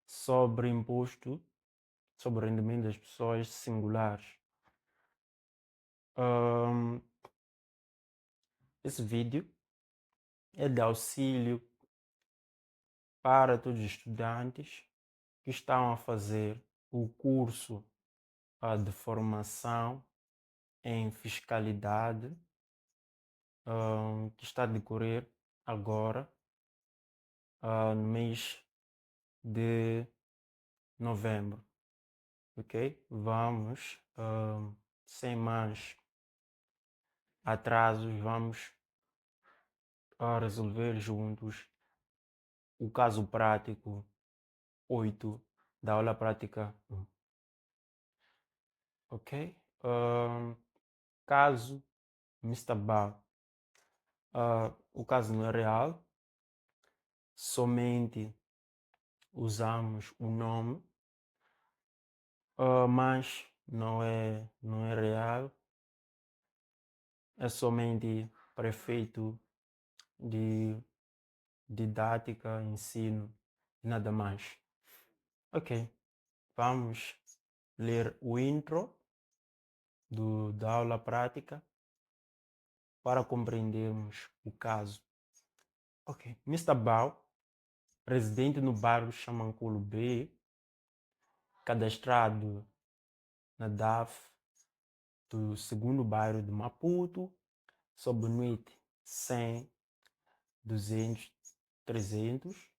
sobre imposto sobre o rendimento das pessoas singulares. Ahm, Esse vídeo é de auxílio para todos os estudantes que estão a fazer o curso de formação em fiscalidade, que está a decorrer agora, no mês de novembro. Ok? Vamos, sem mais atrasos, vamos resolver juntos o caso prático 8 da aula prática 1. Ok? Caso Mr. Bao. O caso não é real, somente usamos o nome, mas não é real, é somente para efeito de didática, ensino e nada mais. Ok, vamos ler o intro da aula prática para compreendermos o caso. Ok, Mr. Bao, residente no bairro Chamanculo B, cadastrado na DAF do segundo bairro de Maputo, sob o NUIT 100, 200, 300.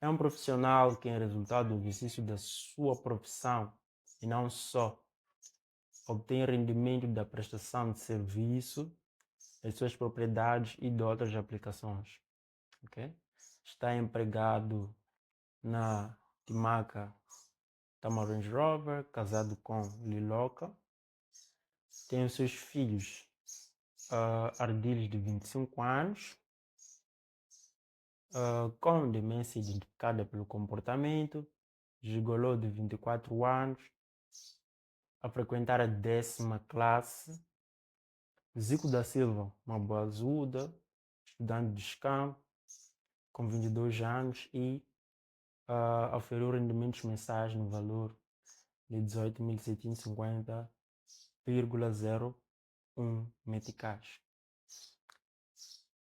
É um profissional que, em resultado do exercício da sua profissão, e não só, obtém rendimento da prestação de serviço, das suas propriedades e de outras aplicações. Okay? Está empregado na Timaca Tama Range Rover, casado com Liloca. Tem os seus filhos, Ardilhos de 25 anos, com demência identificada pelo comportamento, Gigolô de 24 anos, a frequentar a 10ª classe, Zico da Silva, uma boa azuda, estudante de SCAM, com 22 anos e ofereceu rendimentos mensais no valor de 18.750,01 meticais.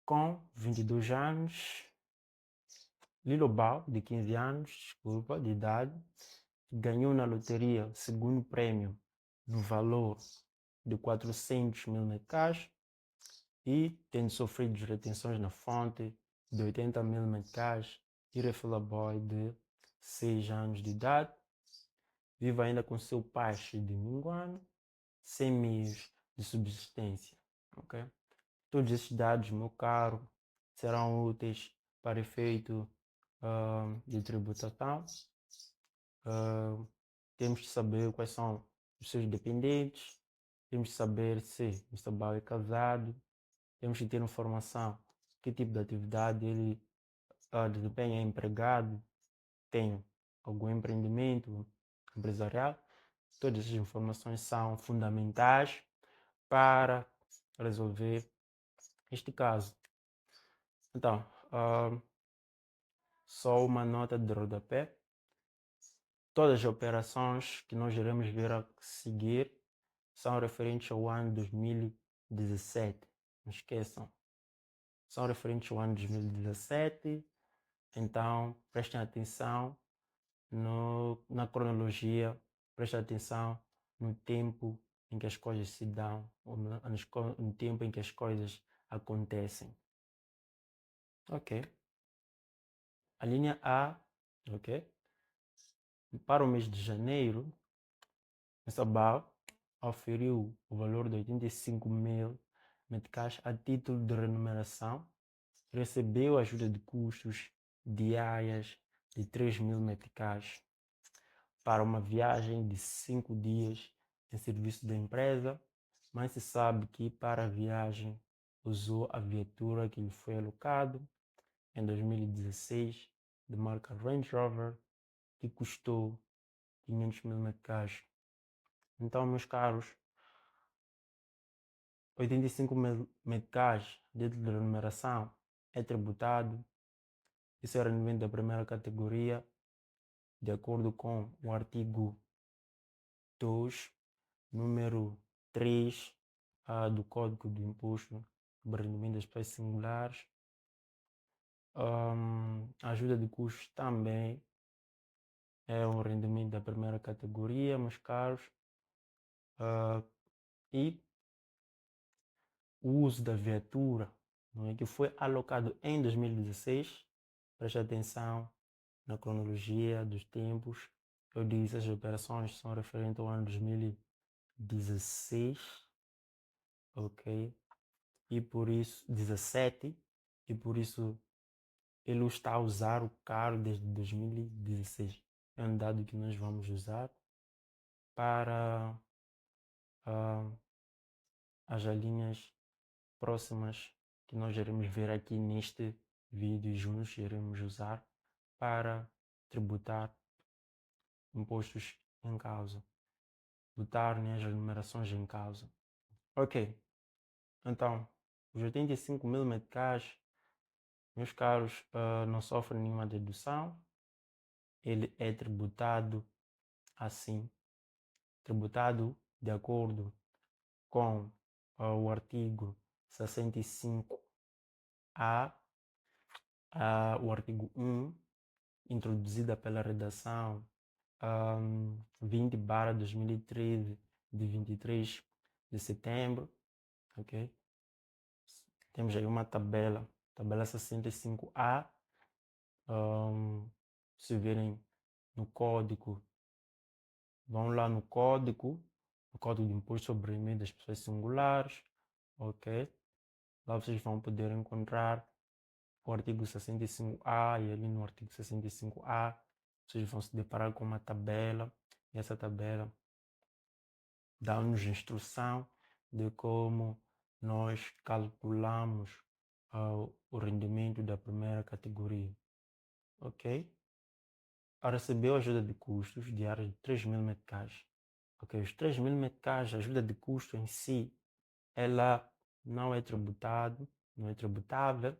Com 22 anos, Lilobal, de 15 anos, de idade, ganhou na loteria o segundo prêmio no valor de 400 mil meticais e, tendo sofrido retenções na fonte de 80 mil meticais, e boy de 6 anos de idade, vive ainda com seu pai de minguano, sem meios de subsistência. Okay? Todos esses dados, meu caro, serão úteis para efeito de tributação. Temos de saber quais são os seus dependentes, temos de saber se o Mr. é casado, temos de ter informação que tipo de atividade ele desempenha, é empregado, tem algum empreendimento empresarial. Todas essas informações são fundamentais para resolver este caso. Então, só uma nota de rodapé. Todas as operações que nós iremos ver a seguir são referentes ao ano 2017. Não esqueçam. São referentes ao ano 2017. Então, prestem atenção na cronologia, prestem atenção no tempo em que as coisas se dão, ou no tempo em que as coisas acontecem. Ok. A linha A, ok. Para o mês de janeiro, essa BAL oferiu o valor de 85 mil meticais a título de remuneração, recebeu ajuda de custos diárias de 3 mil meticais para uma viagem de 5 dias em serviço da empresa, mas se sabe que para a viagem usou a viatura que lhe foi alocado em 2016 de marca Range Rover, que custou 500 mil meticais. Então, meus caros, 85 mil meticais de remuneração é tributado Esse é o rendimento da primeira categoria, de acordo com o artigo 2, número 3 do Código do Imposto sobre Rendimento das Pessoas Singulares. A ajuda de custos também é um rendimento da primeira categoria, meus caros. E o uso da viatura, não é, que foi alocado em 2016, preste atenção na cronologia dos tempos. Eu disse as operações são referentes ao ano 2016, ok? E por isso, 17, e por isso ele está a usar o carro desde 2016. É um dado que nós vamos usar para as linhas próximas que nós iremos ver aqui neste vídeo e juntos iremos usar para tributar impostos em causa, tributar, né, as remunerações em causa. Ok, então, os 85 mil meticais, meus caros, não sofrem nenhuma dedução, ele é tributado assim, tributado de acordo com o artigo 65A, o artigo 1, introduzida pela redação 20/2013, de 23 de setembro, ok? Temos aí uma tabela 65A, se virem no código, vão lá no código de imposto sobre rendimento das pessoas singulares, ok? Lá vocês vão poder encontrar o artigo 65A e ali no artigo 65A vocês vão se deparar com uma tabela e essa tabela dá-nos instrução de como nós calculamos o rendimento da primeira categoria, ok? Recebeu ajuda de custos diários de 3.000 meticais. Ok, os 3.000 meticais, a ajuda de custo em si, ela não é tributado, não é tributável.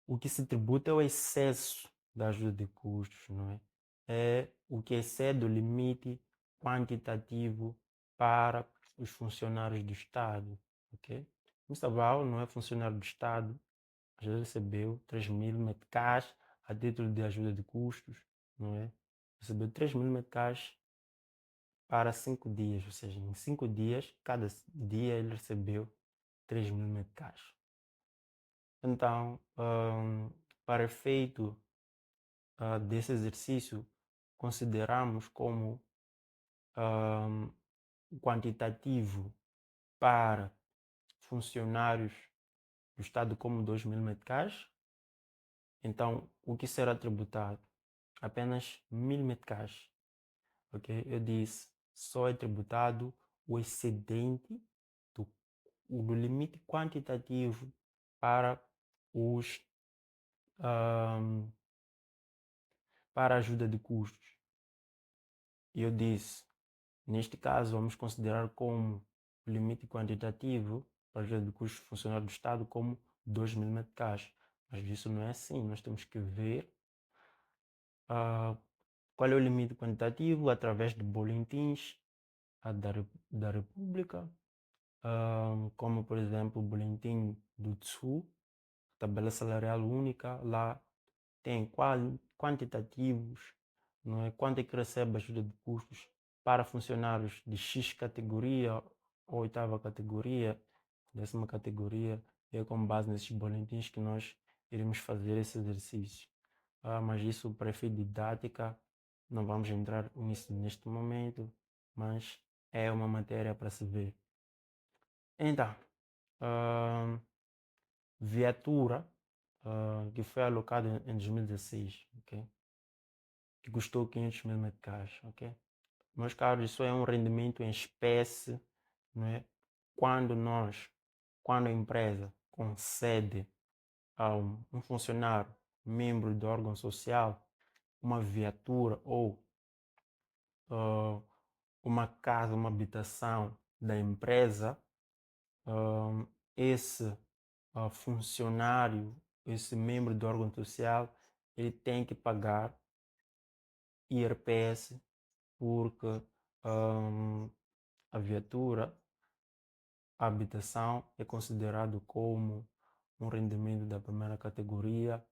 O que se tributa é o excesso da ajuda de custos, não é? É o que excede o limite quantitativo para os funcionários do Estado, ok? Mr. Val não é funcionário do Estado, já recebeu 3.000 meticais a título de ajuda de custos, não é? Recebeu 3.000 meticais para 5 dias, ou seja, em 5 dias, cada dia ele recebeu 3.000 meticais. Então, para efeito desse exercício, consideramos como quantitativo para funcionários do Estado como 2.000 meticais. Então, o que será tributado? Apenas 1.000 meticais. Ok? Eu disse, só é tributado o excedente do limite quantitativo para os para a ajuda de custos. E eu disse, neste caso vamos considerar como limite quantitativo para a ajuda de custos funcionário do Estado como 2.000 meticais. Mas isso não é assim, nós temos que ver qual é o limite quantitativo através de boletins da República, como por exemplo o boletim do TSU, tabela salarial única, lá tem quantitativos, não é? Quanto é que recebe ajuda de custos para funcionários de X categoria, oitava categoria, 10ª categoria, e é com base nesses boletins que nós iremos fazer esse exercício. Mas isso para efeito didática, não vamos entrar nisso neste momento, mas é uma matéria para se ver. Então, viatura que foi alocada em 2016, ok? Que custou 500 mil meticais, ok? Meus caros, isso é um rendimento em espécie, não é? Quando a empresa concede a um funcionário, membro do órgão social, uma viatura ou uma casa, uma habitação da empresa, esse funcionário esse membro do órgão social, ele tem que pagar IRPS porque a viatura, a habitação é considerado como um rendimento da primeira categoria,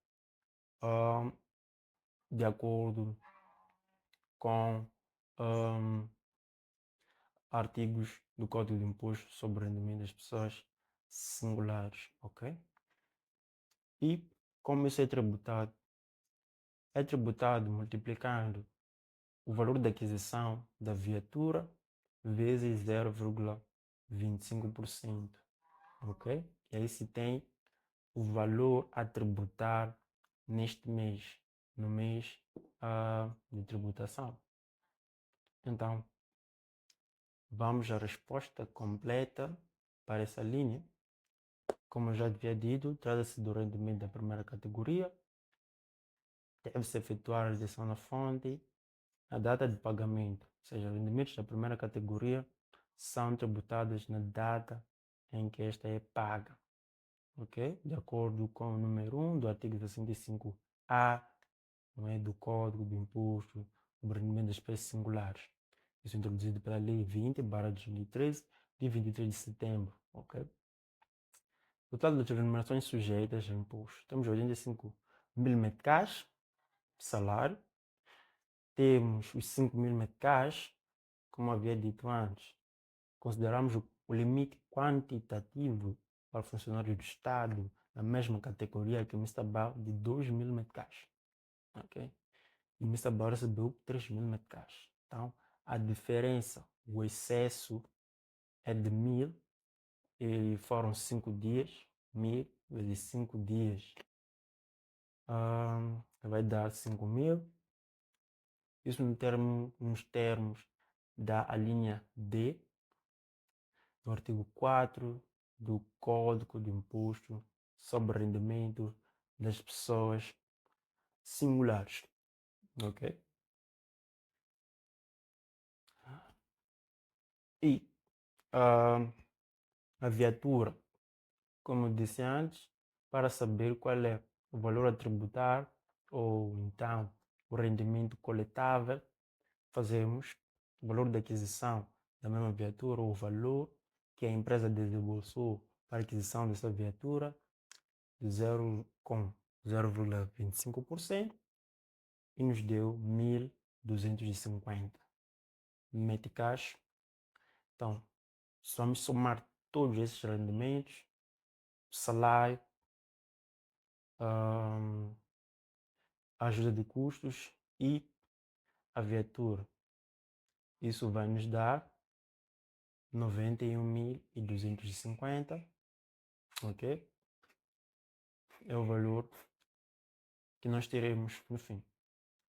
de acordo com artigos do Código de Imposto sobre o Rendimento das Pessoas Singulares, ok? E como isso é tributado? É tributado multiplicando o valor da aquisição da viatura vezes 0,25%, ok? E aí se tem o valor a tributar neste mês, no mês de tributação. Então, vamos à resposta completa para essa linha. Como eu já havia dito, trata-se do rendimento da primeira categoria. Deve-se efetuar a redução na fonte, a data de pagamento, ou seja, os rendimentos da primeira categoria são tributados na data em que esta é paga, ok? De acordo com o número 1 do artigo 65A, não é, do Código do Imposto sobre o Rendimento das Espécies Singulares. Isso é introduzido pela Lei 20/2013, de 23 de setembro, ok? O total das remunerações sujeitas a imposto. Temos 85 mil meticais de salário. Temos os 5 mil meticais, como havia dito antes. Consideramos o limite quantitativo para funcionários do Estado na mesma categoria que o Mr. Bal de 2 mil meticais. Okay? E o Mr. Bal recebeu 3 mil meticais. Então, a diferença, o excesso é de 1000 e foram 5 dias. 1000 vezes 5 dias vai dar 5 mil. Isso nos termos da linha D do artigo 4 do Código de Imposto sobre Rendimento das Pessoas Singulares. Ok? E a viatura, como eu disse antes, para saber qual é o valor a tributar ou então o rendimento coletável, fazemos o valor da aquisição da mesma viatura ou o valor que a empresa desembolsou para a aquisição dessa viatura com 0,25% e nos deu 1.250 meticais. Então, vamos somar todos esses rendimentos, salário, ajuda de custos e a viatura. Isso vai nos dar 91.250, ok? É o valor que nós teremos no fim,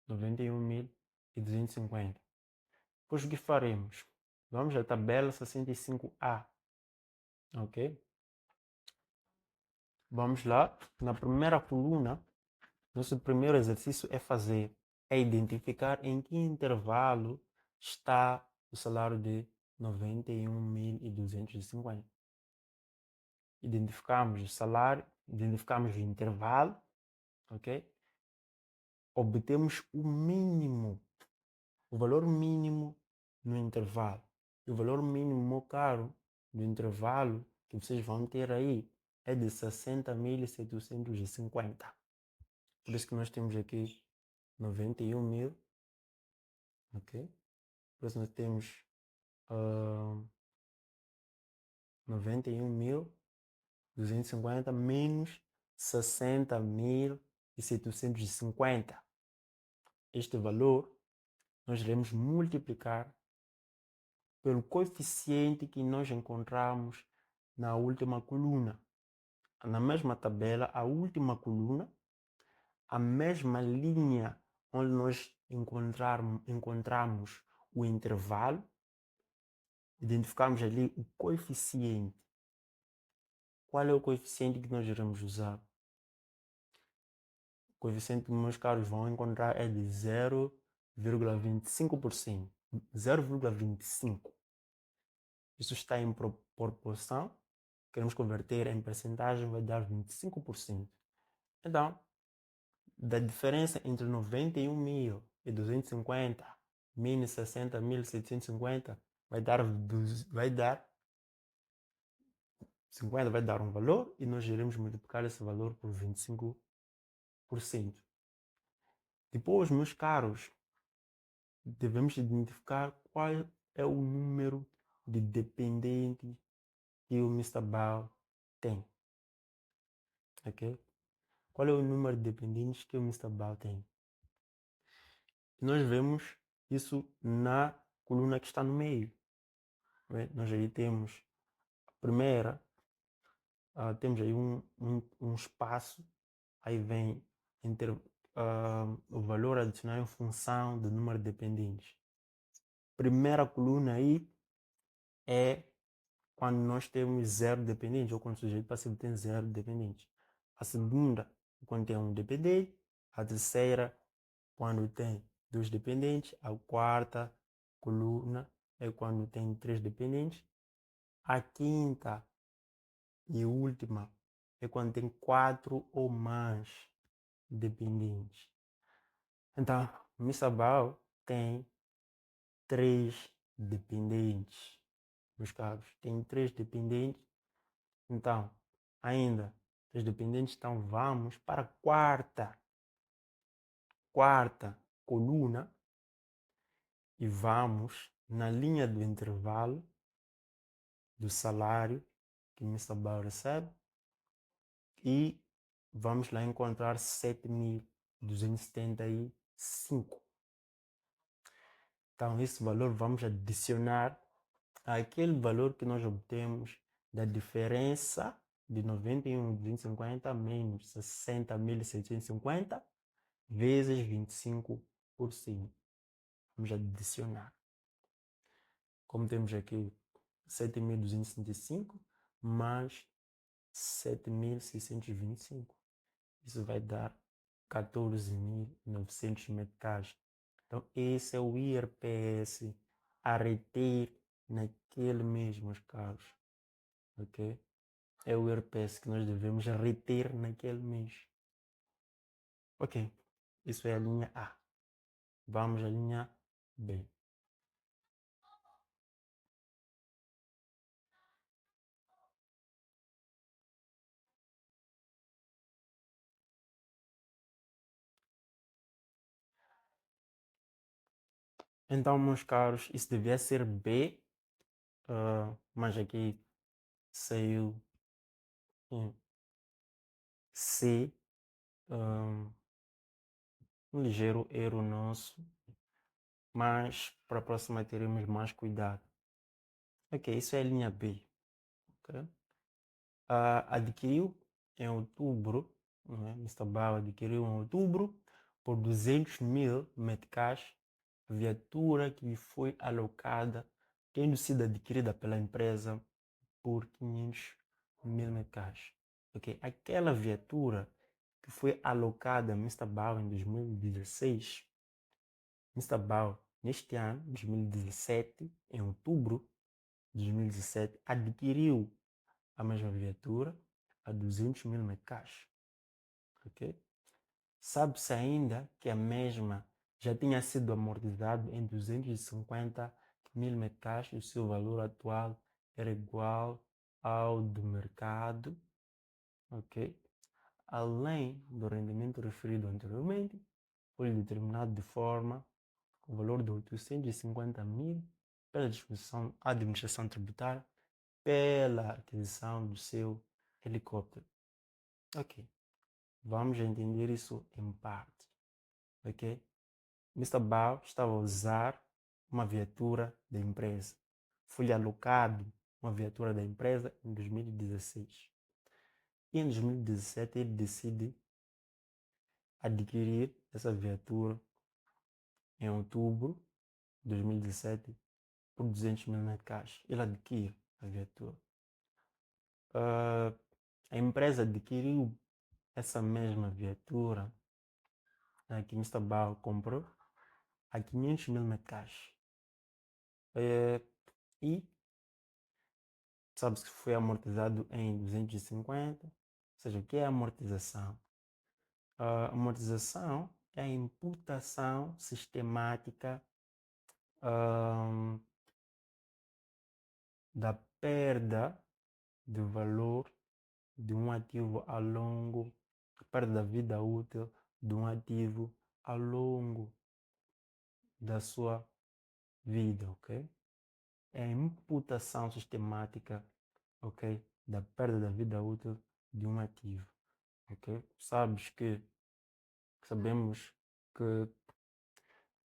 91.250. Pois o que faremos? Vamos à tabela 65A, ok? Vamos lá, na primeira coluna, nosso primeiro exercício é identificar em que intervalo está o salário de 91.250. Identificamos o salário, identificamos o intervalo, ok? Obtemos o mínimo, o valor mínimo no intervalo. E o valor mínimo, meu caro, do intervalo que vocês vão ter aí é de 60.750. Por isso que nós temos aqui 91 mil, ok? Por isso nós temos 91.250 menos 60.750. Este valor nós iremos multiplicar pelo coeficiente que nós encontramos na última coluna. Na mesma tabela, a última coluna, a mesma linha onde nós encontramos o intervalo, identificamos ali o coeficiente. Qual é o coeficiente que nós iremos usar? O coeficiente que meus caros vão encontrar é de 0,25%. 0,25. Isso está em proporção. Queremos converter em percentagem, vai dar 25%. Então, da diferença entre 91.000 e 250 menos 60.750 vai dar 50 vai dar um valor e nós iremos multiplicar esse valor por 25%. Depois, meus caros, devemos identificar qual é o número de dependentes que o Mr. Bao tem. Ok? Qual é o número de dependentes que o Mr. Bao tem? Nós vemos isso na coluna que está no meio. Nós aí temos a primeira, temos aí um espaço, aí vem o valor adicional em função do número de dependentes. Primeira coluna aí é quando nós temos zero dependentes, ou quando o sujeito passivo tem zero dependentes. A segunda, quando tem um dependente. A terceira, quando tem dois dependentes. A quarta coluna é quando tem três dependentes. A quinta e última é quando tem quatro ou mais dependentes. Então, Missabal tem três dependentes. Meus caros, tem três dependentes. Então, ainda três dependentes. Então, vamos para a quarta coluna e vamos na linha do intervalo do salário que Missabal recebe e vamos lá encontrar 7.275. Então, esse valor vamos adicionar àquele valor que nós obtemos da diferença de 91.250 menos 60.750 vezes 25%. Vamos adicionar. Como temos aqui 7.275 mais 7.625. Isso vai dar 14.900 meticais. Então, esse é o IRPS a reter naquele mês, meus caros. Ok? É o IRPS que nós devemos reter naquele mês. Ok. Isso é a linha A. Vamos à linha B. Então, meus caros, isso devia ser B, mas aqui saiu em C, um ligeiro erro nosso, mas para a próxima teremos mais cuidado. Ok, isso é a linha B. Okay? Adquiriu em outubro, né? Mr. Bao adquiriu em outubro por 200.000 meticais a viatura que lhe foi alocada, tendo sido adquirida pela empresa por 500.000 meticais. Okay? Aquela viatura que foi alocada a Mr. Bao em 2016, Mr. Bao, neste ano, 2017, em outubro de 2017, adquiriu a mesma viatura a 200.000 meticais. Okay? Sabe-se ainda que a mesma já tinha sido amortizada em 250.000 meticais e o seu valor atual era igual ao do mercado. Okay? Além do rendimento referido anteriormente, foi determinado de forma o valor de 850.000 pela administração tributária pela aquisição do seu helicóptero. Ok, vamos entender isso em parte. Ok, Mr. Bao estava a usar uma viatura da empresa. Foi-lhe alocado uma viatura da empresa em 2016. E em 2017 ele decide adquirir essa viatura em outubro de 2017 por 200.000 meticais. Ele adquire a viatura. A empresa adquiriu essa mesma viatura que Mr. Bao comprou a 500.000 meticais. E sabe-se que foi amortizado em 250. Ou seja, o que é amortização? A amortização é a imputação sistemática da perda de valor de um ativo ao longo, perda da vida útil de um ativo ao longo da sua vida, ok? É a imputação sistemática, ok, da perda da vida útil de um ativo, ok? Sabemos que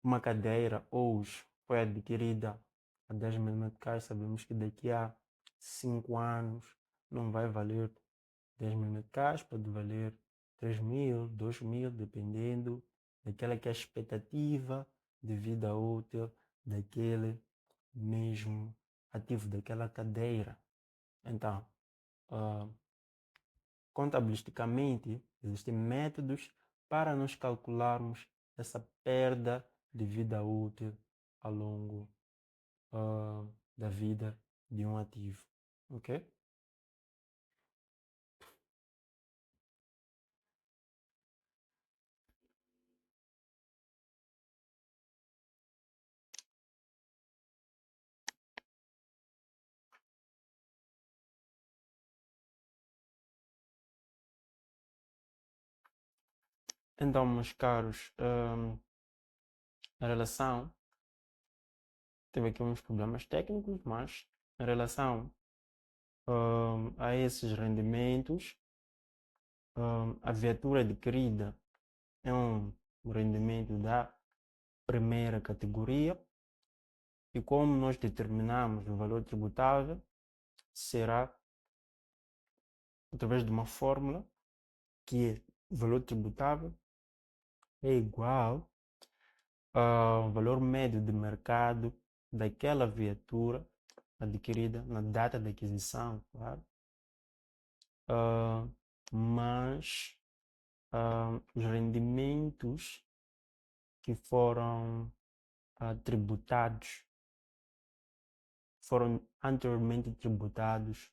uma cadeira hoje foi adquirida a 10 mil meticais, sabemos que daqui a 5 anos não vai valer 10 mil meticais, pode valer 3 mil, 2 mil, dependendo daquela que é a expectativa de vida útil daquele mesmo ativo, daquela cadeira. Então, contabilisticamente, existem métodos para nós calcularmos essa perda de vida útil ao longo da vida de um ativo, ok? Então, meus caros, a relação teve aqui uns problemas técnicos, mas em relação a esses rendimentos, a viatura adquirida é um rendimento da primeira categoria e como nós determinamos o valor tributável será através de uma fórmula que é o valor tributável é igual ao valor médio de mercado daquela viatura adquirida na data da aquisição, claro, mas os rendimentos que foram tributados foram anteriormente tributados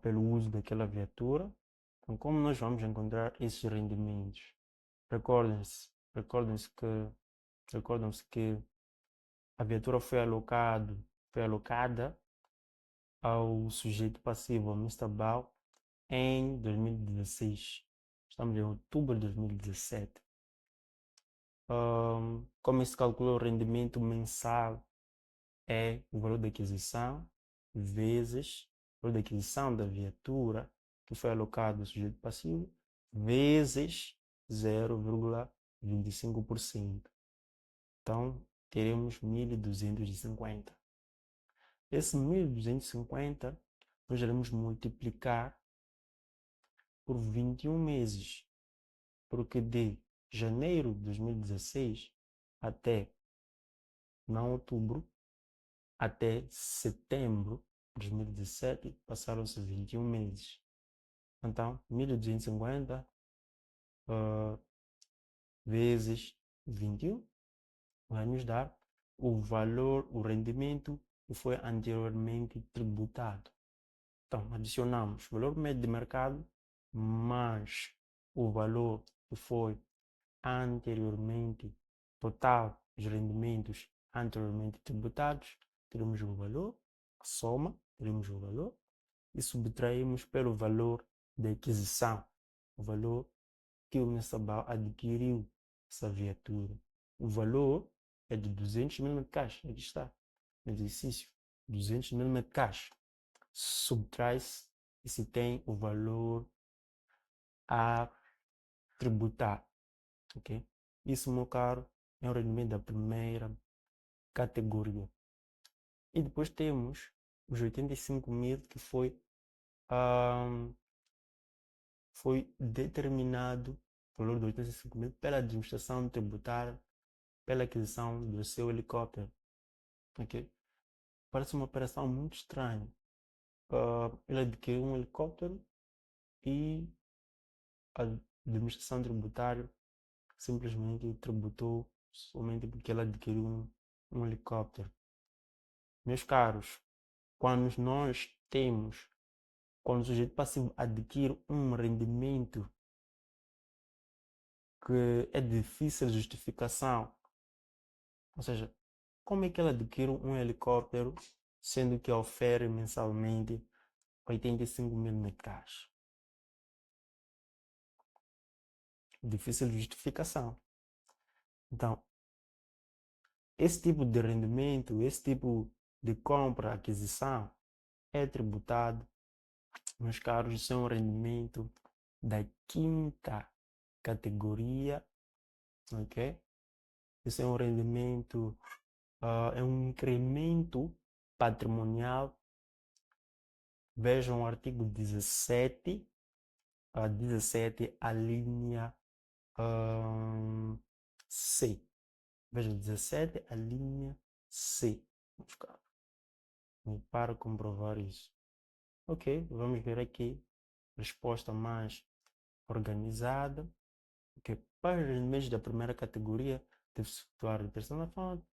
pelo uso daquela viatura. Então, como nós vamos encontrar esses rendimentos? Recordem-se que a viatura foi alocada ao sujeito passivo, ao Mr. Bao, em 2016. Estamos em outubro de 2017. Como se calculou o rendimento mensal é o valor da aquisição vezes o valor da aquisição da viatura que foi alocado ao sujeito passivo vezes 0,25%. Então, teremos 1.250. Esse 1.250 nós iremos multiplicar por 21 meses, porque de janeiro de 2016 até não outubro, até setembro de 2017, passaram-se 21 meses. Então, 1.250 vezes 21 vai nos dar o valor, o rendimento que foi anteriormente tributado. Então, adicionamos o valor médio de mercado mais o valor que foi anteriormente, total dos rendimentos anteriormente tributados, teremos o valor, soma, teremos o valor e subtraímos pelo valor da aquisição, o valor que o Mensabal adquiriu essa viatura. O valor é de 200 mil meticais, aqui está, no exercício, 200 mil meticais. Subtrai-se e se tem o valor a tributar, ok? Isso, meu caro, é o rendimento da primeira categoria. E depois temos os 85 mil que foi determinado o valor de 85 mil pela administração tributária pela aquisição do seu helicóptero. Okay? Parece uma operação muito estranha. Ele adquiriu um helicóptero e a administração tributária simplesmente tributou somente porque ele adquiriu um helicóptero. Meus caros, quando quando o sujeito passivo adquire um rendimento que é difícil justificação. Ou seja, como é que ele adquire um helicóptero sendo que oferece mensalmente 85 mil meticais? Difícil justificação. Então, esse tipo de rendimento, esse tipo de compra, aquisição, é tributado, meus caros, isso é um rendimento da quinta categoria, ok? Isso é um rendimento, é um incremento patrimonial. Vejam o artigo 17, 17, a linha C. Vejam 17, a linha C. Vamos cá, para comprovar isso. Ok, vamos ver aqui. Resposta mais organizada. Ok, para os rendimentos da primeira categoria, deve-se efetuar a retenção da fonte.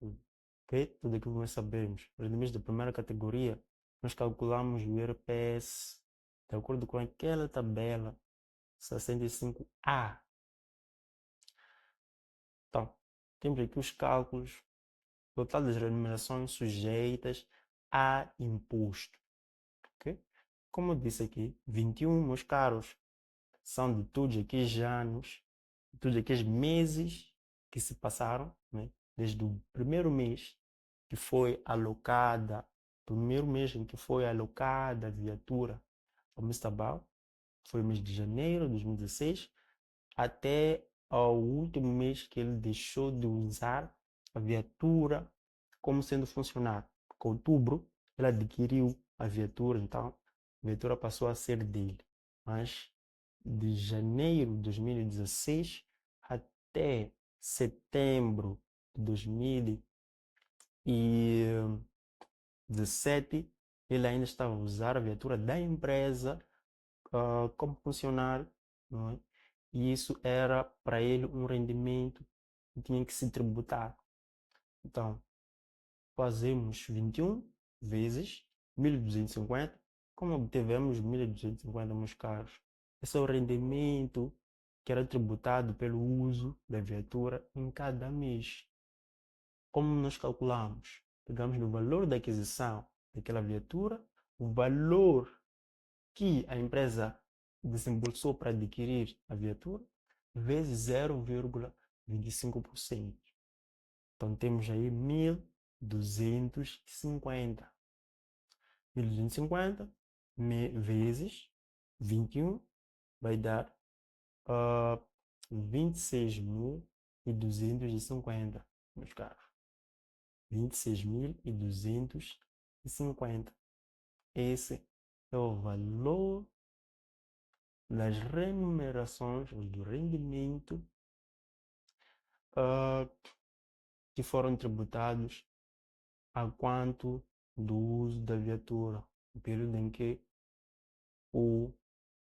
Ok, tudo aquilo que nós sabemos. Os rendimentos da primeira categoria, nós calculamos o IRPS de acordo com aquela tabela 65A. Então, temos aqui os cálculos. Total das remunerações sujeitas a imposto. Okay? Como eu disse aqui, 21, meus caros, são de todos aqueles anos, de todos aqueles meses que se passaram, né? Desde o primeiro mês que foi alocada, primeiro mês em que foi alocada a viatura ao Mistabal, foi o mês de janeiro de 2016, até ao último mês que ele deixou de usar a viatura como sendo funcionário. Com outubro, ele adquiriu a viatura, então a viatura passou a ser dele. Mas de janeiro de 2016 até setembro de 2017, ele ainda estava a usar a viatura da empresa como funcionário, não é? E isso era para ele um rendimento que tinha que se tributar. Então, fazemos 21 vezes 1.250. Como obtivemos 1.250, meus caros? Esse é o rendimento que era tributado pelo uso da viatura em cada mês. Como nós calculamos? Pegamos no valor da aquisição daquela viatura, o valor que a empresa desembolsou para adquirir a viatura, vezes 0,25%. Então temos aí 1.250. 1.250 vezes 21 vai dar 26.250, meus caros. 26.250. Esse é o valor das remunerações, ou do rendimento que foram tributados a quanto do uso da viatura, no período em que o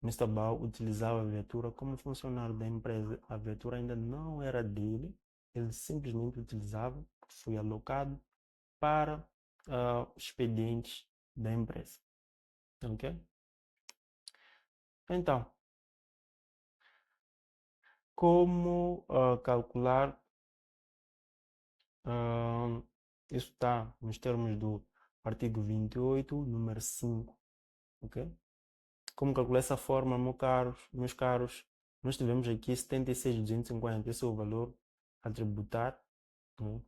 Mr. Bau utilizava a viatura como funcionário da empresa. A viatura ainda não era dele, ele simplesmente utilizava, foi alocado para expedientes da empresa. Ok? Então, como calcular? Isso está nos termos do artigo 28, número 5. Ok? Como calcular essa forma, meus caros? Nós tivemos aqui 76.250, esse é o valor a tributar, né?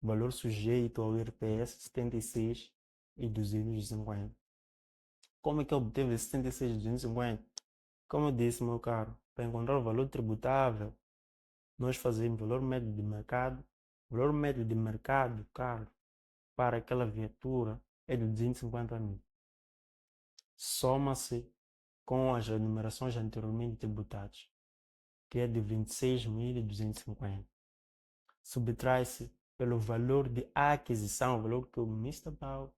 O valor sujeito ao IRPS 76.250. Como é que eu obteve esse 76.250? Como eu disse, meu caro, para encontrar o valor tributável, nós fazemos valor médio de mercado. O valor médio de mercado, caro, para aquela viatura é de 250 mil. Soma-se com as remunerações anteriormente tributadas, que é de 26.250. Subtrai-se pelo valor de aquisição, o valor que o Mr. Bau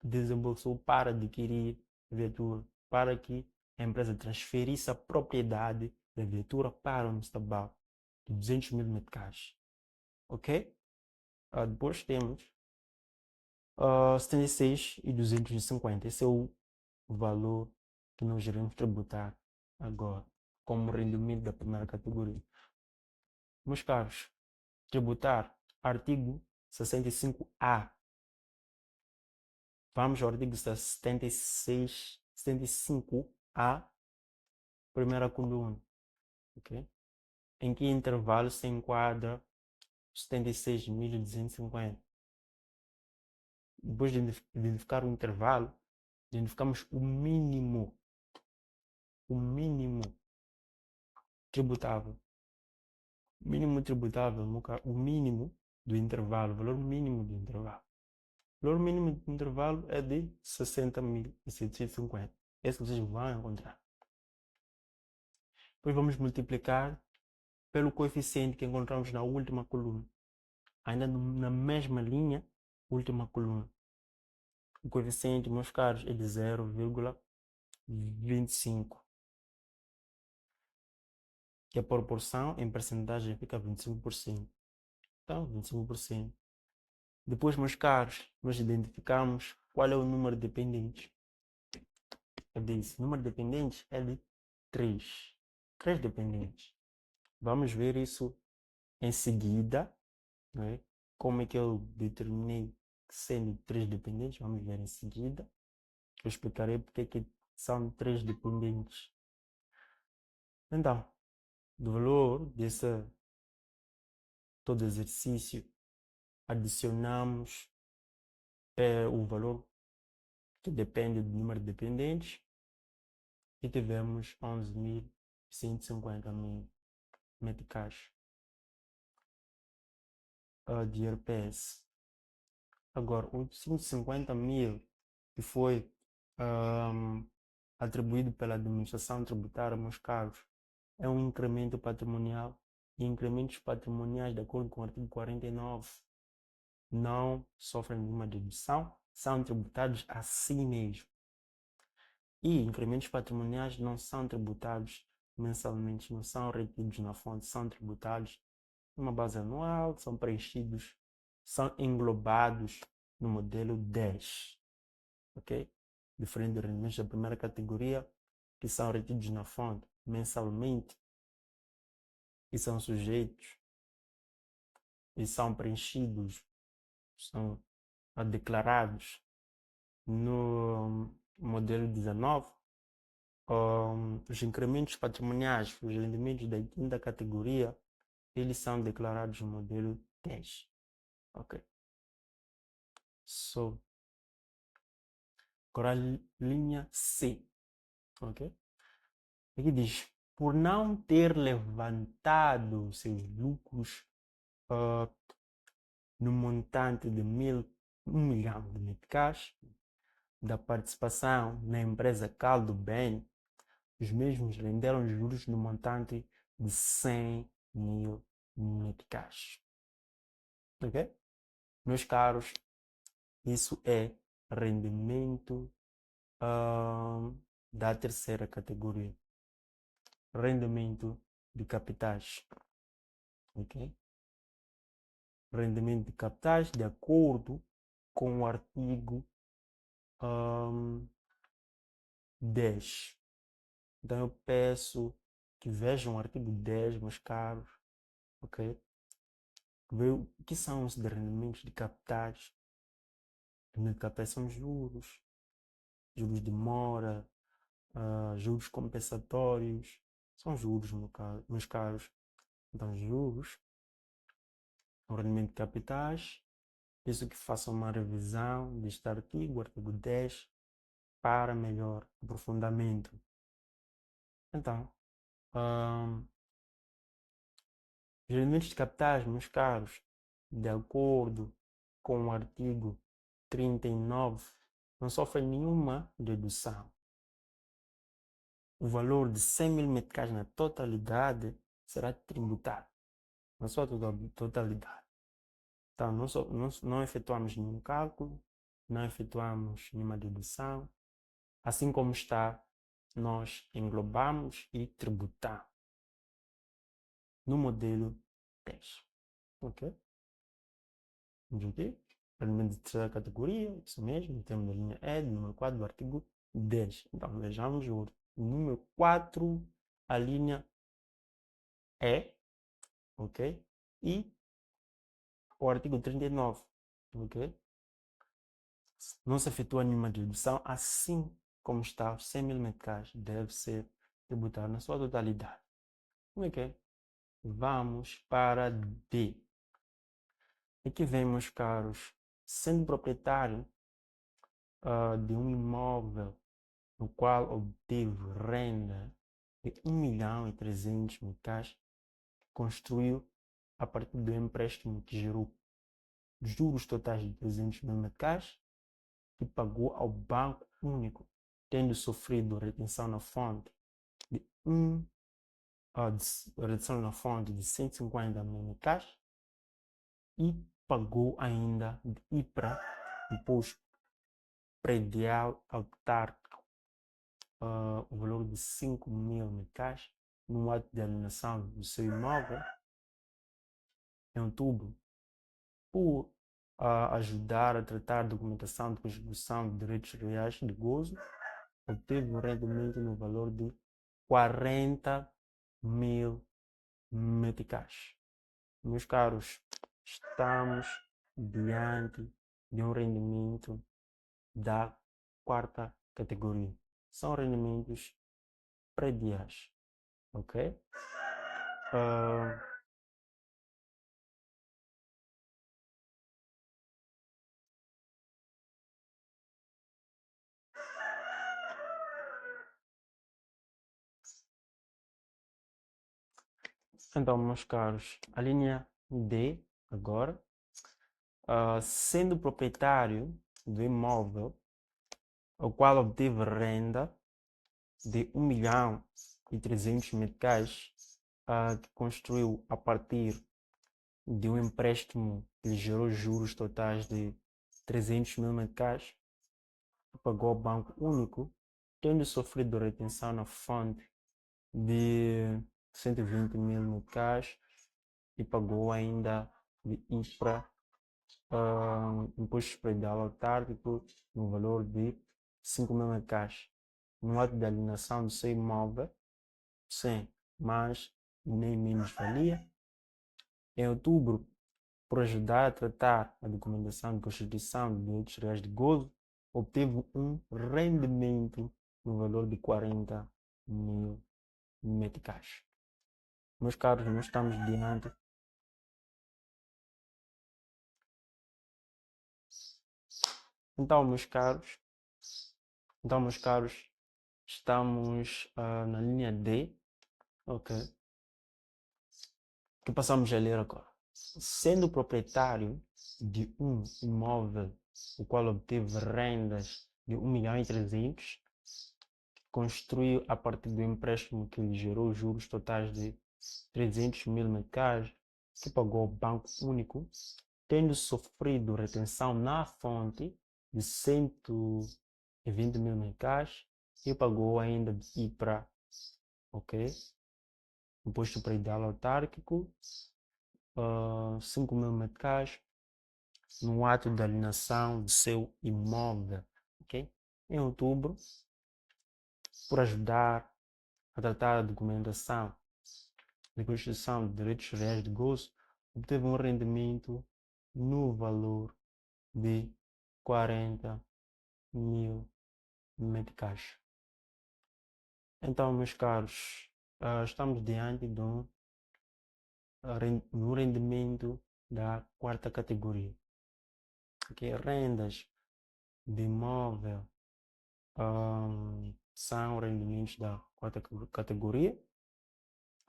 desembolsou para adquirir a viatura, para que a empresa transferisse a propriedade da viatura para o Mr. Bau, de 200 mil meticais. Ok? Depois temos 76.250. Esse é o valor que nós iremos tributar agora. como rendimento da primeira categoria. Meus caros, tributar, artigo 65A. Vamos ao artigo 75A, primeira coluna. Okay? Em que intervalo se enquadra 76.250? Depois de identificar o intervalo, identificamos o mínimo tributável. Mínimo tributável, o mínimo do intervalo, o valor mínimo do intervalo. O valor mínimo do intervalo é de 60.750. Esse que vocês vão encontrar. Depois vamos multiplicar pelo coeficiente que encontramos na última coluna. Ainda na mesma linha, última coluna. O coeficiente, meus caros, é de 0,25. Que a proporção em percentagem fica 25%. Então, 25%. Depois, meus caros, nós identificamos qual é o número de dependentes. É desse. O número de dependentes é de 3. 3 dependentes. Vamos ver isso em seguida. Né? Como é que eu determinei sendo 3 dependentes? Vamos ver em seguida. Eu explicarei porque que são 3 dependentes. Então, do valor desse todo exercício, adicionamos o valor que depende do número de dependentes e tivemos 11.150 meticais de IRPS. Agora, os 150.000 que foi atribuído pela administração tributária, meus caros, é um incremento patrimonial. E incrementos patrimoniais, de acordo com o artigo 49, não sofrem nenhuma dedução, são tributados a si mesmo. E incrementos patrimoniais não são tributados mensalmente, não são retidos na fonte, são tributados numa base anual, são preenchidos, são englobados no modelo 10. Ok? Diferente dos rendimentos da primeira categoria, que são retidos na fonte mensalmente e são sujeitos e são preenchidos, são declarados no modelo 19. Os incrementos patrimoniais, os rendimentos da quinta categoria, eles são declarados no modelo 10. Ok. So, agora a linha C. Ok. Aqui diz, por não ter levantado seus lucros no montante de 1 milhão de meticais da participação na empresa Caldo Bem, os mesmos renderam juros no montante de 100.000 meticais. Ok? Meus caros, isso é rendimento da terceira categoria. Rendimento de capitais. Ok? Rendimento de capitais de acordo com o artigo 10. Então eu peço que vejam o artigo 10, meus caros. Ok? Ver o que são os rendimentos de capitais. Rendimentos de capitais são juros, juros de mora, juros compensatórios. São juros, meus caros. Então, juros, o rendimento de capitais. Isso que façam uma revisão deste artigo, artigo 10, para melhor aprofundamento. Então, os rendimentos de capitais, meus caros, de acordo com o artigo 39, não sofrem nenhuma dedução. O valor de 100.000 meticais na totalidade será tributado, na sua totalidade. Então, não efetuamos nenhum cálculo, não efetuamos nenhuma dedução. Assim como está, nós englobamos e tributamos no modelo 10. Ok? Vamos aqui. Rendimento de terceira categoria, isso mesmo, temos a linha E, número 4 do artigo 10. Então, vejamos o número 4 a linha E, ok? E o artigo 39, ok? Não se efetua nenhuma dedução, assim como está, os 100 mil meticais deve ser tributado na sua totalidade. Ok? Vamos para D. Aqui vem, meus caros, sendo proprietário de um imóvel no qual obteve renda de 1.300.000 meticais, construiu a partir do empréstimo que gerou juros totais de 300.000 meticais e pagou ao Banco Único, tendo sofrido retenção na fonte de retenção na fonte de 150.000 meticais e pagou ainda de IPRA, Imposto Predial Autárquico, o valor de 5.000 meticais no ato de alienação do seu imóvel em outubro, por ajudar a tratar a documentação de constituição de direitos reais de gozo, obteve um rendimento no valor de 40.000 meticais. Meus caros, estamos diante de um rendimento da quarta categoria. São rendimentos prediais, ok? Então, meus caros, a linha D agora, sendo proprietário do imóvel, o qual obteve renda de 1.300.000 meticais, que construiu a partir de um empréstimo que lhe gerou juros totais de 300.000 meticais, pagou ao Banco Único, tendo sofrido retenção na fonte de 120.000 meticais e pagou ainda de IPRA, Imposto Predial Autárquico, no valor de 5.000 meticais, no ato de alienação do seu imóvel, sem mais nem menos valia. Em outubro, por ajudar a tratar a documentação de constituição de direitos reais de gozo, obteve um rendimento no valor de 40.000 meticais. Meus caros, nós estamos diante Então, meus caros, estamos na linha D, ok? Que passamos a ler agora. Sendo proprietário de um imóvel, o qual obteve rendas de 1.300.000, construiu a partir do empréstimo que lhe gerou juros totais de 300.000 meticais, que pagou ao Banco Único, tendo sofrido retenção na fonte de 120.000 meticais e pagou ainda de IPRA, ok? Imposto Predial Autárquico, 5.000 meticais no ato de alienação do seu imóvel, ok? Em outubro, por ajudar a tratar a documentação de constituição de direitos reais de gozo, obteve um rendimento no valor de 40.000 meticais. Então, meus caros, estamos diante de um rendimento da quarta categoria, que rendas de imóvel são rendimentos da quarta categoria.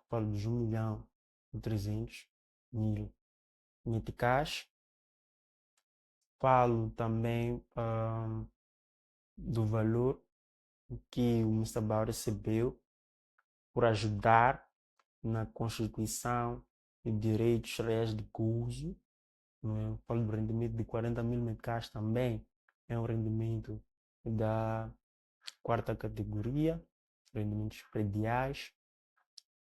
Falo dos 1.300.000 meticais. Falo também do valor que o Municipal recebeu por ajudar na constituição de direitos reais de gozo. Falo do rendimento de 40.000 meticais também. É um rendimento da quarta categoria, rendimentos prediais.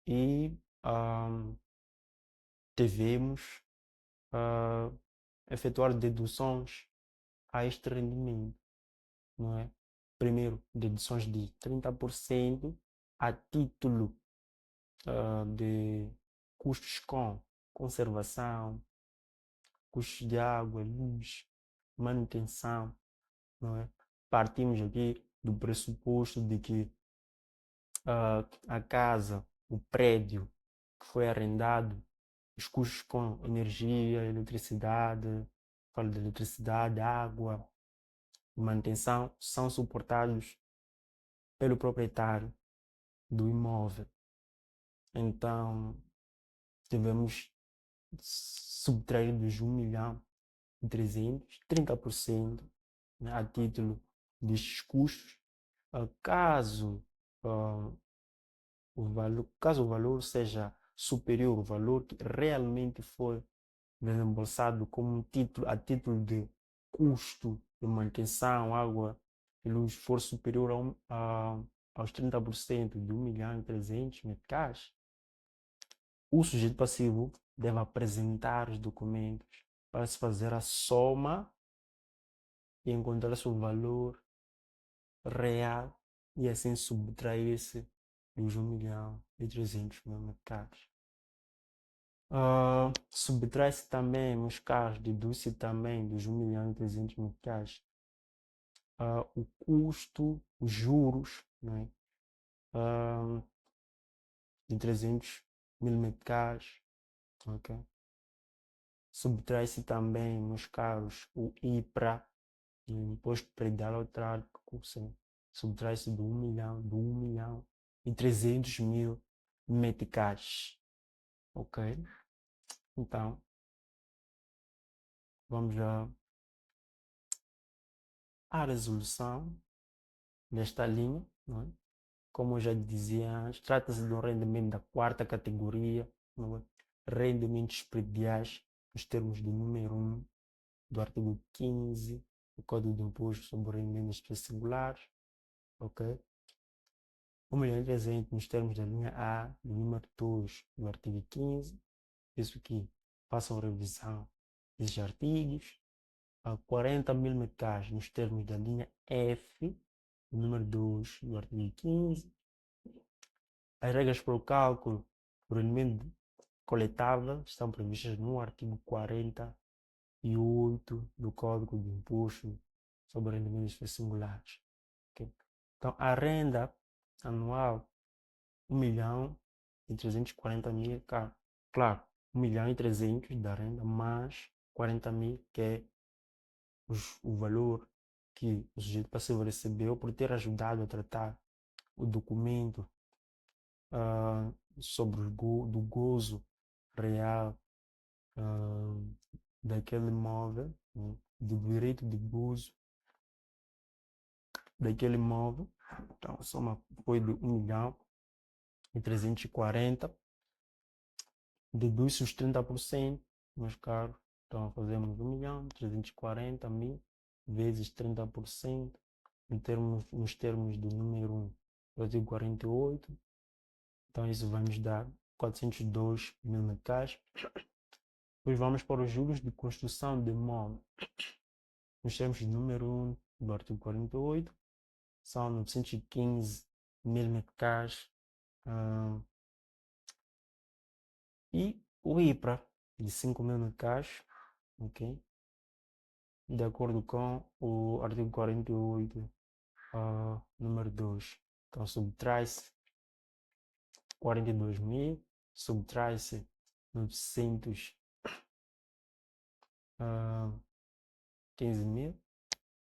E devemos efetuar deduções a este rendimento, não é? Primeiro, deduções de 30% a título de custos com conservação, custos de água, luz, manutenção, não é? Partimos aqui do pressuposto de que a casa, o prédio que foi arrendado, os custos com energia, eletricidade, falo de eletricidade, água, manutenção, são suportados pelo proprietário do imóvel. Então, devemos subtrair dos 1.300.000, 30%, né, a título destes custos. Caso caso o valor seja superior ao valor que realmente foi desembolsado como título, a título de custo de manutenção, água e luz, for superior aos 30% de 1.300.000 meticais, o sujeito passivo deve apresentar os documentos para se fazer a soma e encontrar-se o valor real e assim subtrair-se dos 1.300.000 meticais. Subtrai-se também, nos casos, deduz-se também dos 1.300.000 meticais o custo, os juros, né? De 300.000 meticais, ok? Subtrai-se também, nos casos, o IPRA, o Imposto Predial Autárquico, subtrai-se do 1.300.000 meticais, ok? Então, vamos à resolução desta linha, não é? Como eu já dizia antes, trata-se de um rendimento da quarta categoria, não é? Rendimentos prediais, nos termos do número 1 do artigo 15 do Código de Imposto sobre Rendimentos Singulares, ok? 1.300.000 nos termos da linha A do número 2 do artigo 15, isso que façam revisão desses artigos. 40.000 meticais nos termos da linha F, número 2 do artigo 15. As regras para o cálculo do rendimento coletável estão previstas no artigo 48 do Código de Imposto sobre Rendimentos Singulares. Okay? Então, a renda anual, 1.340.000, claro, 1.300.000 da renda, mais 40.000, que é o valor que o sujeito passivo recebeu por ter ajudado a tratar o documento sobre do gozo real daquele imóvel, né, do direito de gozo daquele imóvel. Então, a soma foi de 1.340.000, deduz-se os 30%, meus caros. Então, fazemos 1.340.000 vezes 30%, nos termos do número 1 do artigo 48. Então, isso vai nos dar 402.000 meticais. Depois vamos para os juros de construção de imóvel. Nos termos do número 1 do artigo 48, são 915.000 meticais. E o IPRA de 5.000 meticais, ok? De acordo com o artigo 48, número 2. Então, subtrai-se 42.000, subtrai-se 915.000,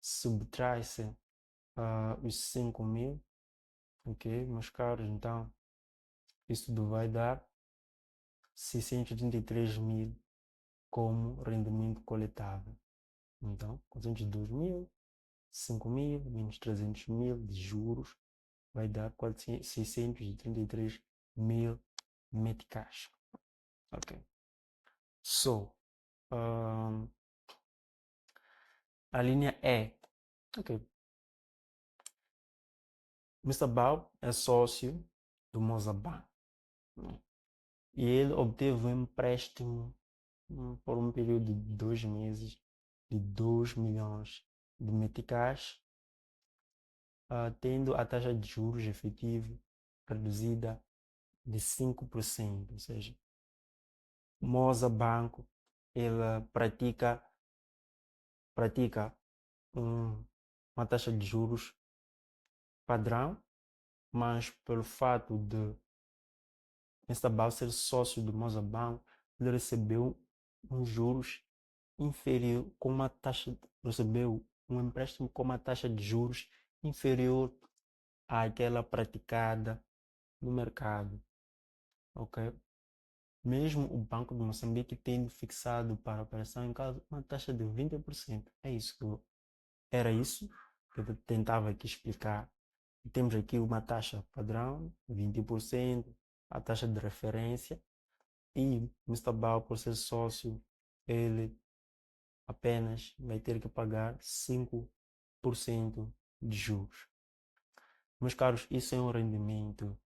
subtrai-se os 5.000, ok, meus caros? Então, isso tudo vai dar 683.000 como rendimento coletável. Então, 402.000, 5.000 menos 300.000 de juros vai dar 633.000 meticais. Ok. So, a linha E. Ok. Mr. Bao é sócio do Mozambique, né? E ele obteve um empréstimo por um período de 2 meses de 2 milhões de meticais, tendo a taxa de juros efetiva reduzida de 5%, ou seja, o Moza Banco ele pratica uma taxa de juros padrão, mas pelo fato de Mr. ser sócio do Moza Banco, ele recebeu uns juros inferior, com uma taxa, recebeu um empréstimo com uma taxa de juros inferior àquela praticada no mercado, ok? Mesmo o Banco de Moçambique tendo fixado para a operação em caso uma taxa de 20%. Era isso que eu tentava aqui explicar. Temos aqui uma taxa padrão, 20%, a taxa de referência, e Mr. Bao, por ser sócio, ele apenas vai ter que pagar 5% de juros. Meus caros, isso é um rendimento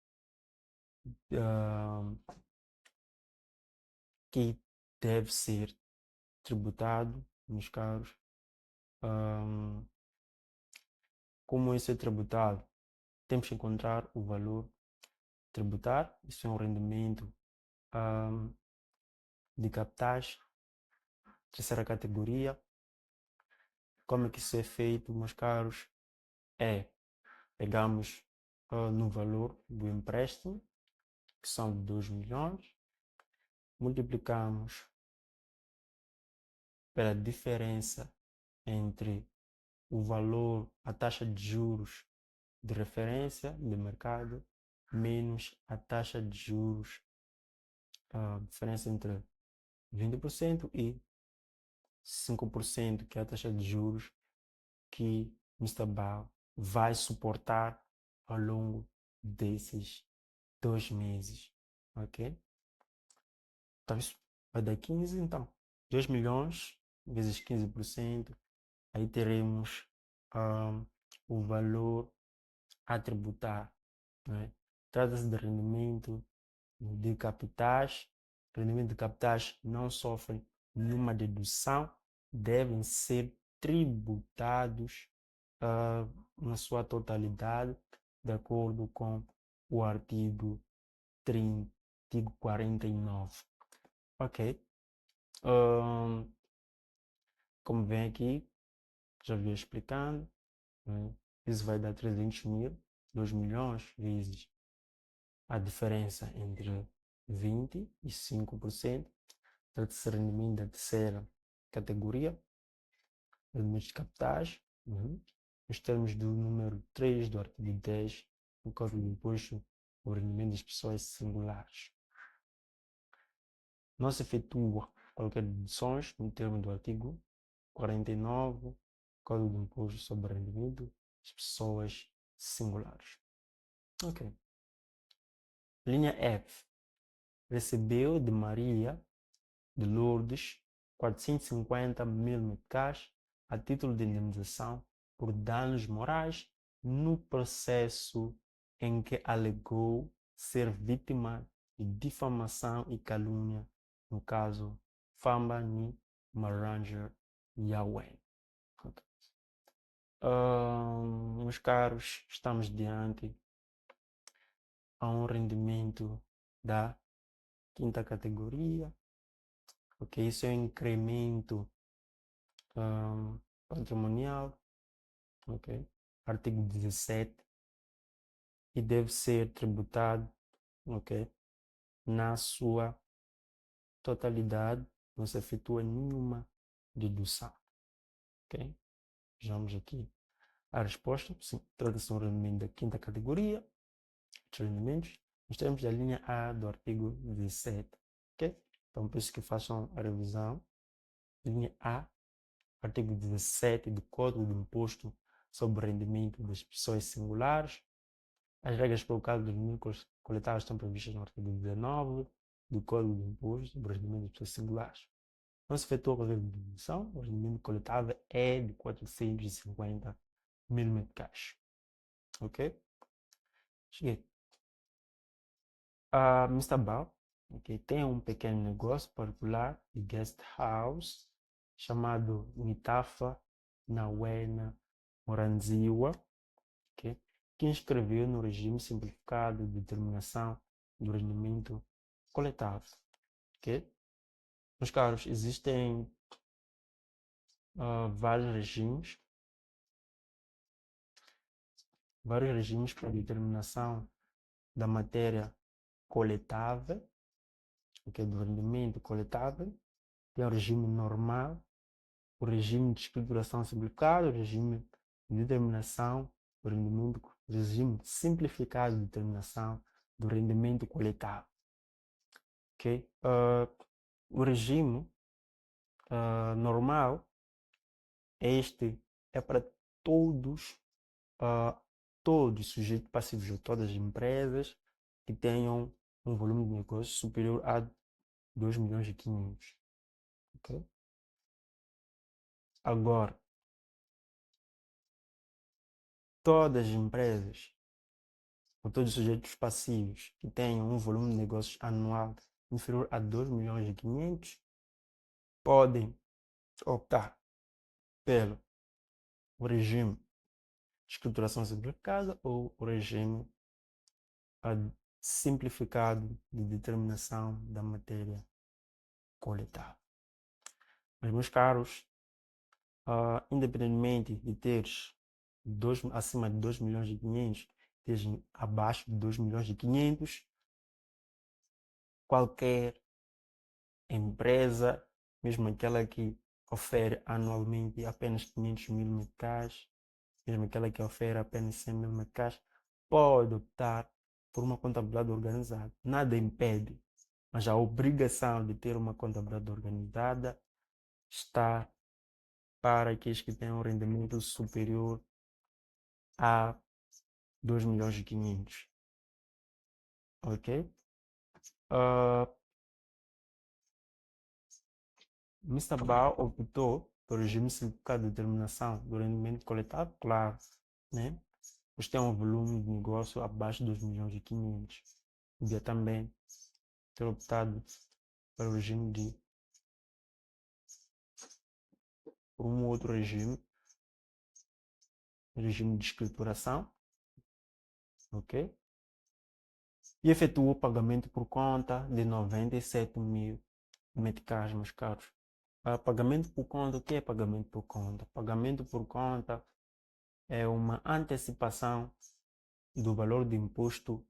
que deve ser tributado, meus caros. Como isso é tributado? Temos que encontrar o valor tributar. Isso é um rendimento de capitais, terceira categoria. Como é que isso é feito, meus caros? Pegamos no valor do empréstimo, que são 2 milhões, multiplicamos pela diferença entre o valor, a taxa de juros de referência de mercado, menos a taxa de juros, a diferença entre 20% e 5%, que é a taxa de juros que Mr. Bao vai suportar ao longo desses 2 meses, ok? Então isso vai dar 15, então 2 milhões vezes 15%, aí teremos o valor a tributar, né? Trata-se de rendimento de capitais. Rendimento de capitais não sofrem nenhuma dedução, devem ser tributados na sua totalidade, de acordo com o artigo 49. Ok. Como vem aqui, já vi explicando, né? Isso vai dar 300 mil, 2 milhões vezes a diferença entre 20% e 5%. Trata-se de rendimento da terceira categoria, rendimentos de capitais, nos termos do número 3 do artigo 10 do Código de Imposto o rendimento das pessoas singulares. Não se efetua qualquer deduções no termo do artigo 49, Código de Imposto sobre o Rendimento das Pessoas Singulares. Ok. Linha F. Recebeu de Maria de Lourdes 450 mil meticais a título de indemnização por danos morais no processo em que alegou ser vítima de difamação e calúnia no caso Fambani Maranger Yahweh. Okay. Meus caros, estamos diante a um rendimento da quinta categoria. Ok, isso é um incremento patrimonial, ok, artigo 17, e deve ser tributado, ok, na sua totalidade, não se efetua nenhuma dedução, ok. Vejamos aqui a resposta. Sim, trata-se de um rendimento da quinta categoria de rendimentos, nos termos da linha A do artigo 17, ok. Então, por isso que façam a revisão. Linha A, artigo 17 do Código do Imposto sobre o Rendimento das Pessoas Singulares. As regras para o caso dos rendimentos coletados estão previstas no artigo 19 do Código do Imposto sobre o Rendimento das Pessoas Singulares. Não se efetua qualquer dedução, o rendimento coletável é de 450 mil meticais. Ok? Cheguei. Mr. Bao, okay, tem um pequeno negócio particular de guest house chamado Nitafa Nawena Moranziwa, okay, que inscreveu no regime simplificado de determinação do rendimento coletável. Ok? Meus caros, existem vários regimes para determinação da matéria coletável, okay, do rendimento coletável. Tem o regime normal, o regime de escrituração simplificada, o regime de determinação do rendimento, o regime simplificado de determinação do rendimento coletável. Okay? O regime normal, este é para todos os sujeitos passivos ou todas as empresas que tenham um volume de negócio superior a 2 milhões e 500. Okay? Agora, todas as empresas ou todos os sujeitos passivos que tenham um volume de negócios anual inferior a 2 milhões e 500 podem optar pelo regime de escrituração simplificada ou o regime simplificado de determinação da matéria coletável. Mas, meus caros, independentemente de teres acima de 2 milhões e 500, teres abaixo de 2 milhões e 500, qualquer empresa, mesmo aquela que ofere anualmente apenas 500 mil meticais, mesmo aquela que ofere apenas 100 mil meticais, pode optar por uma contabilidade organizada. Nada impede, mas a obrigação de ter uma contabilidade organizada está para aqueles que têm um rendimento superior a 2 milhões e 500. Ok? Mr. Bao optou pelo regime simplificado de determinação do rendimento coletado, claro, né? Pois tem um volume de negócio abaixo de 2 milhões e 500. Podia também ter optado pelo regime por um outro regime de escrituração, ok? E efetuou o pagamento por conta de 97 mil meticais, meus caros. Pagamento por conta, o que é pagamento por conta? Pagamento por conta é uma antecipação do valor de imposto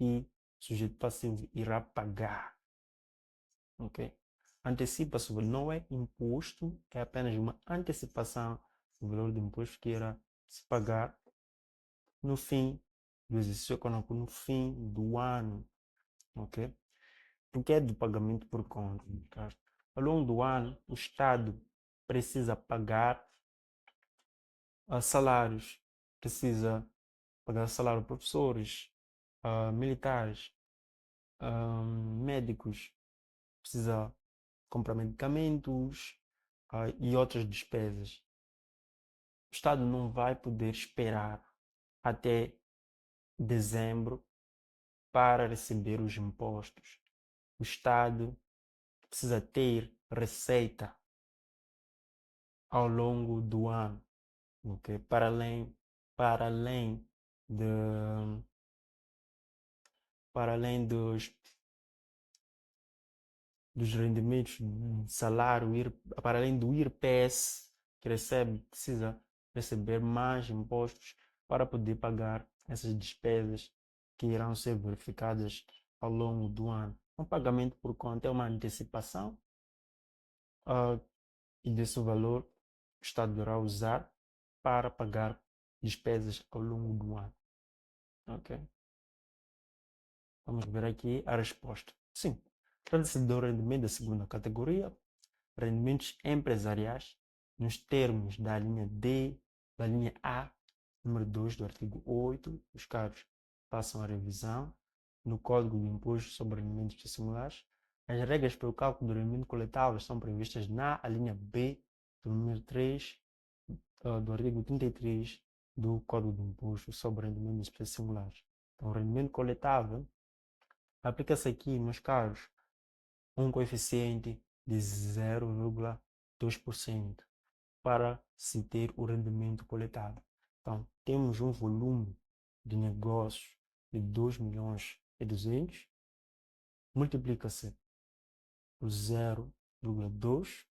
e o sujeito passivo irá pagar. Ok? Antecipa-se, não é imposto, é apenas uma antecipação do valor de imposto que irá se pagar no fim do exercício econômico, no fim do ano. Ok? Porque é do pagamento por conta. Ao longo do ano, o Estado precisa pagar salários, precisa pagar salário de professores, militares, médicos, precisa comprar medicamentos e outras despesas. O Estado não vai poder esperar até dezembro para receber os impostos. O Estado precisa ter receita ao longo do ano, okay? Para além de, para além dos rendimentos de salário, para além do IRPS que recebe, precisa receber mais impostos para poder pagar essas despesas que irão ser verificadas ao longo do ano. Um pagamento por conta é uma antecipação e desse valor o Estado deverá usar para pagar despesas ao longo do ano. Ok? Vamos ver aqui a resposta. Sim, trata-se do rendimento da segunda categoria, rendimentos empresariais, nos termos da linha D, da linha A, número 2 do artigo 8, os caros façam a revisão no Código de Imposto sobre Rendimentos Singulares. As regras para o cálculo do rendimento coletável são previstas na linha B do número 3 do artigo 33 do Código de Imposto sobre Rendimentos Singulares. Então, o rendimento coletável aplica-se aqui, meus caros, um coeficiente de 0,2% para se ter o rendimento coletado. Então, temos um volume de negócios de 2 milhões e 200, multiplica-se por 0,2,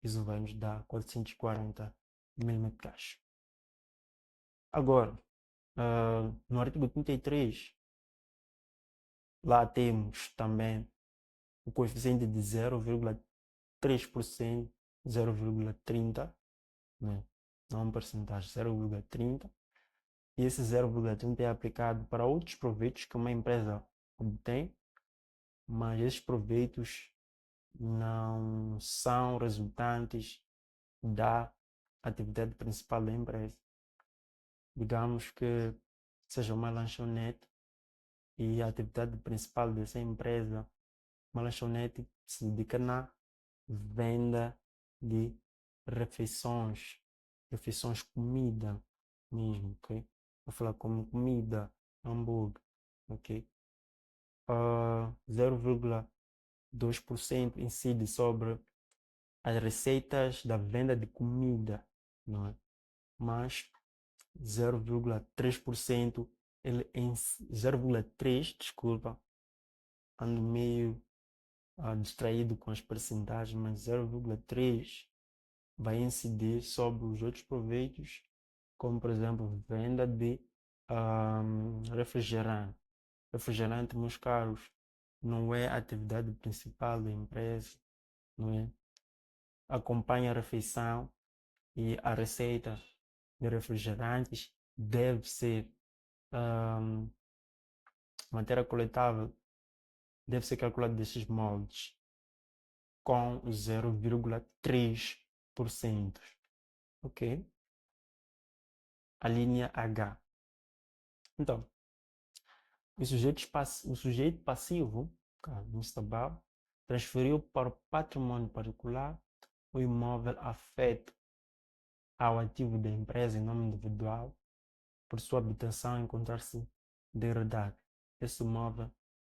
isso vai nos dar 440 mil meticais. Agora, no artigo 33, lá temos também o coeficiente de 0,3%, 0,30, né? Não uma porcentagem, 0,30. E esse 0,30 é aplicado para outros proveitos que uma empresa obtém, mas esses proveitos não são resultantes da atividade principal da empresa. Digamos que seja uma lanchonete e a atividade principal dessa empresa, uma lanchonete, se dedica na venda de refeições, comida mesmo, ok? Vou falar como comida, hambúrguer, ok? 0,2% incide sobre as receitas da venda de comida, não é? Mas 0,3%, ele em 0,3, desculpa, ando meio distraído com as percentagens, mas 0,3 vai incidir sobre os outros proveitos, como por exemplo venda de refrigerante. Refrigerante, meus caros, não é a atividade principal da empresa, não é? Acompanha a refeição e a receita de refrigerantes deve ser matéria coletável, deve ser calculada desses moldes com 0,3%, ok? A linha H. Então, o sujeito passivo, Mr. Bob, transferiu para o patrimônio particular o imóvel afeto ao ativo da empresa em nome individual, por sua habitação encontrar-se degradado. Esse imóvel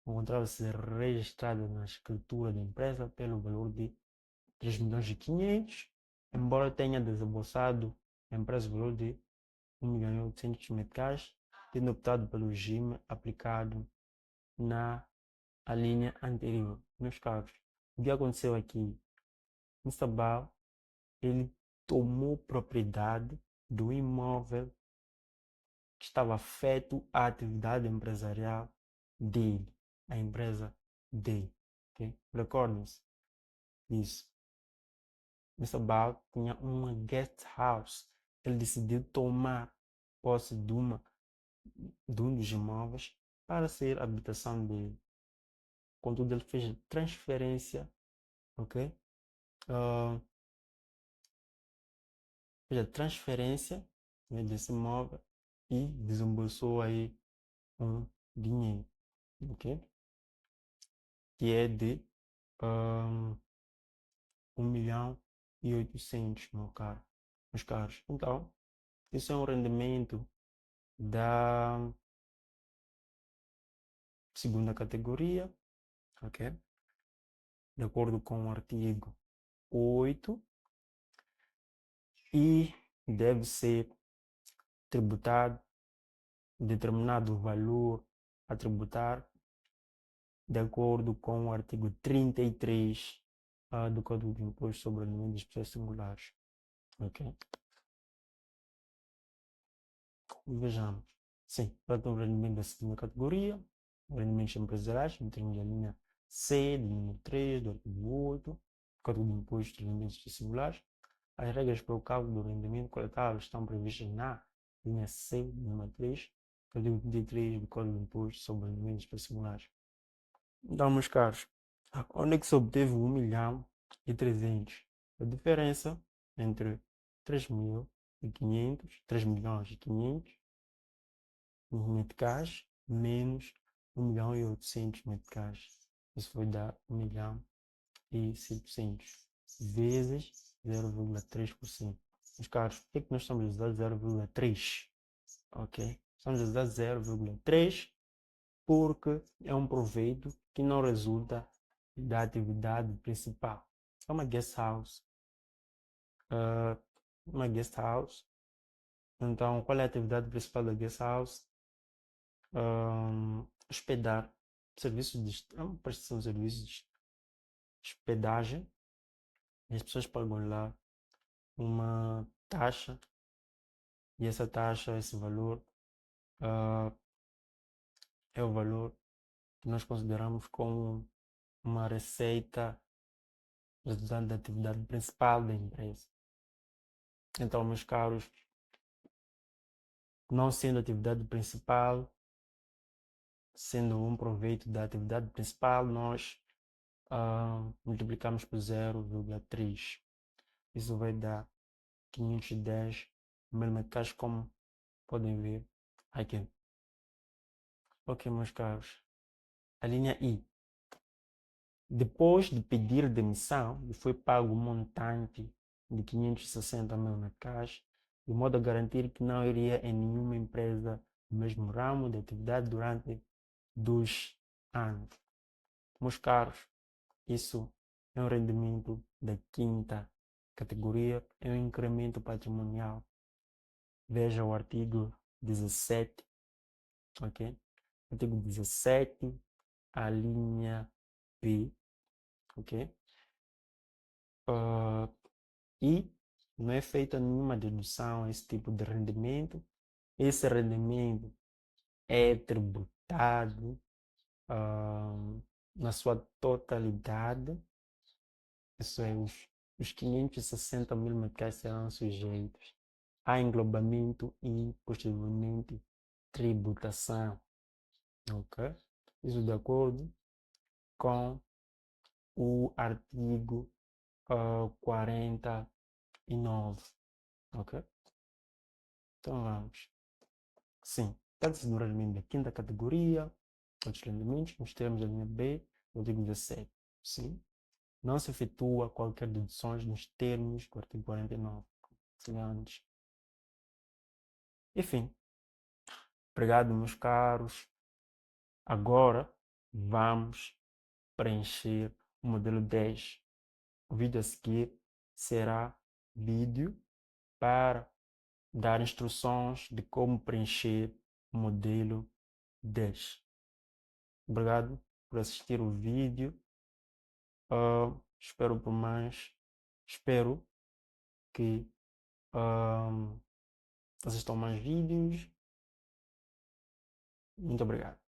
encontrava-se registrado na escritura da empresa pelo valor de 3.500.000, embora tenha desembolsado a empresa o valor de 1.800.000 meticais, tendo optado pelo regime aplicado na linha anterior. Meus caros, o que aconteceu aqui? Mr. Bao, ele tomou propriedade do imóvel que estava afeto à atividade empresarial dele, a empresa dele. Okay? Recordem-se disso. Mr. Bao tinha uma guest house. Ele decidiu tomar posse de um dos imóveis para ser a habitação dele. Contudo, ele fez transferência, ok? Fez a transferência, né, desse imóvel e desembolsou aí um dinheiro, ok? Que é de 1.800.000, meus caros. Então, isso é um rendimento da segunda categoria, ok? De acordo com o artigo 8, e deve ser tributado determinado valor a tributar de acordo com o artigo 33 do Código de Imposto sobre o Rendimento das Pessoas Singulares. Ok? Vejamos. Sim, trata o rendimento da segunda categoria, rendimentos empresariais, em termos da linha C, do número 3, do artigo 8, Código de Imposto de Rendimentos das Pessoas Singulares. As regras para o cálculo do rendimento coletável estão previstas na linha C, do número 3, artigo 33 do Código de Imposto sobre o Rendimento das Pessoas Singulares. Então, meus caros, onde é que se obteve 1.300.000? A diferença entre 3.500, 3.500.000 meticais menos 1.800.000 meticais. Isso vai dar 1.700.000 vezes 0,3%. Meus caros, por que nós estamos a usar 0,3? Ok? Estamos a usar 0,3 porque é um proveito que não resulta da atividade principal. É uma guest house. Uma guest house. Então, qual é a atividade principal da guest house? Hospedar, serviço de é uma prestação de serviços de hospedagem e as pessoas pagam lá uma taxa e essa taxa, esse valor, ah, é o valor que nós consideramos como uma receita resultante da atividade principal da empresa. Então, meus caros, não sendo a atividade principal, sendo um proveito da atividade principal, nós multiplicamos por 0,3. Isso vai dar 510 mm, como podem ver aqui. Ok, meus caros. A linha I. Depois de pedir demissão, lhe foi pago um montante de 560 mm, de modo a garantir que não iria em nenhuma empresa do mesmo ramo de atividade durante 2 anos. Meus caros, isso é um rendimento da quinta categoria, é um incremento patrimonial. Veja o artigo 17, ok? Artigo 17, a linha B, ok? E não é feita nenhuma dedução a esse tipo de rendimento. Esse rendimento é tributado na sua totalidade. Isso é, os 560 mil meticais serão sujeitos a englobamento e, posteriormente, tributação. Ok? Isso de acordo com o artigo 49. Ok? Então vamos. Sim, trata-se do rendimento da quinta categoria, outros rendimentos, nos termos da linha B, do artigo 17. Sim. Não se efetua qualquer deduções nos termos do artigo 49. Antes. Enfim, obrigado, meus caros. Agora vamos preencher o modelo 10. O vídeo a seguir será vídeo para dar instruções de como preencher o modelo 10. Obrigado por assistir o vídeo. Espero por mais. Espero que assistam mais vídeos. Muito obrigado.